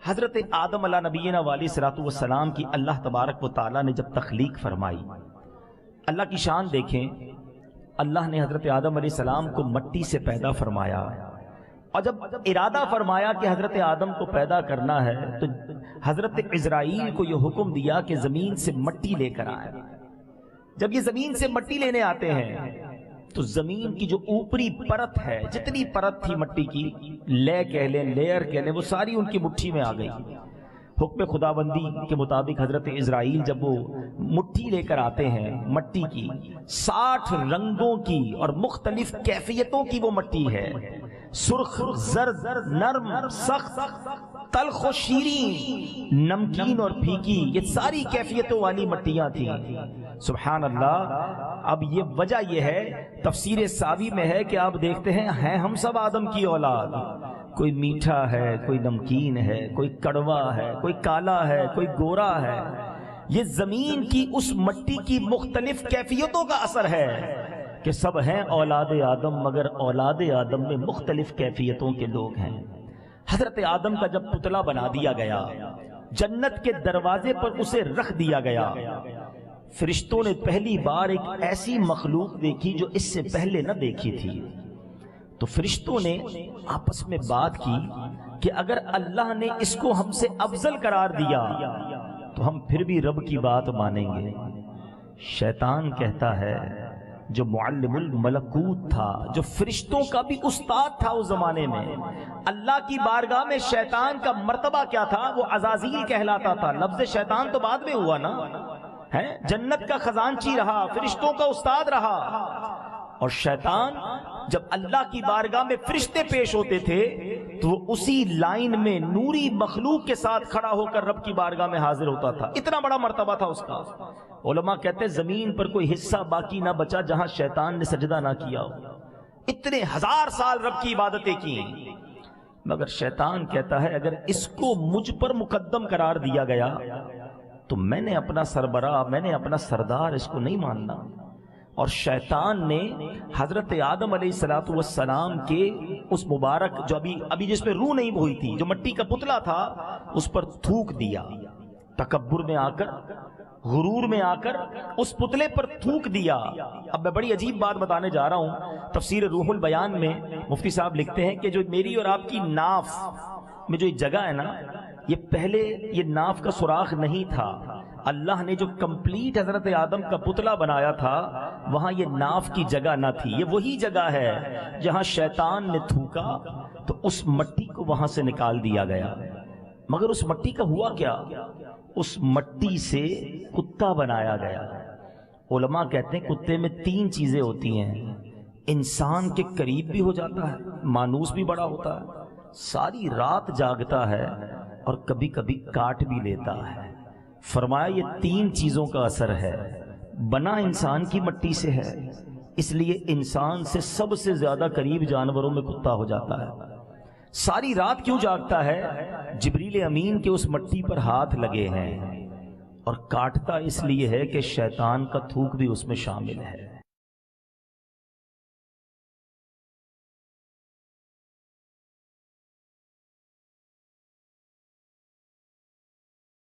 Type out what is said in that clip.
حضرت آدم علیہ نبینا والی صلاۃ والسلام کی اللہ تبارک و تعالیٰ نے جب تخلیق فرمائی، اللہ کی شان دیکھیں، اللہ نے حضرت آدم علیہ السلام کو مٹی سے پیدا فرمایا، اور جب ارادہ فرمایا کہ حضرت آدم کو پیدا کرنا ہے تو حضرت عزرائیل کو یہ حکم دیا کہ زمین سے مٹی لے کر آئے۔ جب یہ زمین سے مٹی لینے آتے ہیں تو زمین کی جو اوپری پرت ہے، جتنی پرت تھی مٹی کی، لیئر کہہ لیں، وہ ساری ان کی مٹھی میں آ گئی۔ حکم خداوندی کے مطابق حضرت عزرائیل جب وہ مٹھی لے کر آتے ہیں مٹی کی، 60 رنگوں کی اور مختلف کیفیتوں کی وہ مٹی ہے، سرخ، زرد، نرم، سخت، تلخ و شیریں، نمکین اور پھیکی، یہ ساری کیفیتوں والی مٹیاں تھیں۔ سبحان اللہ۔ اب یہ وجہ یہ ہے، تفسیر ساوی میں ہے کہ آپ دیکھتے ہیں ہم سب آدم کی اولاد، کوئی میٹھا ہے، کوئی نمکین ہے، کوئی کڑوا ہے، کوئی کالا ہے، کوئی گورا ہے۔ یہ زمین کی اس مٹی کی مختلف کیفیتوں کا اثر ہے کہ سب ہیں اولاد آدم، مگر اولاد آدم میں مختلف کیفیتوں کے لوگ ہیں۔ حضرت آدم کا جب پتلا بنا دیا گیا، جنت کے دروازے پر اسے رکھ دیا گیا، فرشتوں نے پہلی بار ایک ایسی مخلوق دیکھی جو اس سے پہلے نہ دیکھی تھی۔ تو فرشتوں نے آپس میں بات کی کہ اگر اللہ نے اس کو ہم سے افضل قرار دیا تو ہم پھر بھی رب کی بات مانیں گے۔ شیطان کہتا ہے، جو معلم الملکوت تھا، جو فرشتوں کا بھی استاد تھا اس زمانے میں، اللہ کی بارگاہ میں شیطان کا مرتبہ کیا تھا؟ وہ عزازیل کہلاتا تھا۔ لفظ شیطان تو بعد میں ہوا نا، ہے جنت کا خزانچی رہا، فرشتوں کا استاد رہا۔ اور شیطان جب اللہ کی بارگاہ میں فرشتے پیش ہوتے تھے تو وہ اسی لائن میں نوری مخلوق کے ساتھ کھڑا ہو کر رب کی بارگاہ میں حاضر ہوتا تھا۔ اتنا بڑا مرتبہ تھا اس کا۔ علماء کہتے ہیں زمین پر کوئی حصہ باقی نہ بچا جہاں شیطان نے سجدہ نہ کیا ہو۔ اتنے 1000 سال رب کی عبادتیں کی، مگر شیطان کہتا ہے اگر اس کو مجھ پر مقدم قرار دیا گیا تو میں نے اپنا سربراہ، میں نے اپنا سردار اس کو نہیں ماننا۔ اور شیطان نے حضرت آدم علیہ السلام کے اس مبارک جو ابھی جس پہ روح نہیں ہوئی تھی، جو مٹی کا پتلا تھا، اس پر تھوک دیا۔ تکبر میں آ کر، غرور میں آ کر اس پتلے پر تھوک دیا۔ اب میں بڑی عجیب بات بتانے جا رہا ہوں۔ تفسیر روح البیان میں مفتی صاحب لکھتے ہیں کہ جو میری اور آپ کی ناف میں جو جگہ ہے نا، یہ پہلے یہ ناف کا سوراخ نہیں تھا۔ اللہ نے جو کمپلیٹ حضرت آدم کا پتلا بنایا تھا وہاں یہ ناف کی جگہ نہ تھی۔ یہ وہی جگہ ہے جہاں شیطان نے تھوکا تو اس مٹی کو وہاں سے نکال دیا گیا۔ مگر اس مٹی کا ہوا کیا؟ اس مٹی سے کتا بنایا گیا۔ علماء کہتے ہیں کتے میں 3 چیزیں ہوتی ہیں، انسان کے قریب بھی ہو جاتا ہے، مانوس بھی بڑا ہوتا ہے، ساری رات جاگتا ہے، اور کبھی کبھی کاٹ بھی لیتا ہے۔ فرمایا یہ 3 چیزوں کا اثر ہے۔ بنا انسان کی مٹی سے ہے، اس لیے انسان سے سب سے زیادہ قریب جانوروں میں کتا ہو جاتا ہے۔ ساری رات کیوں جاگتا ہے؟ جبریل امین کے اس مٹی پر ہاتھ لگے ہیں، اور کاٹتا اس لیے ہے کہ شیطان کا تھوک بھی اس میں شامل ہے۔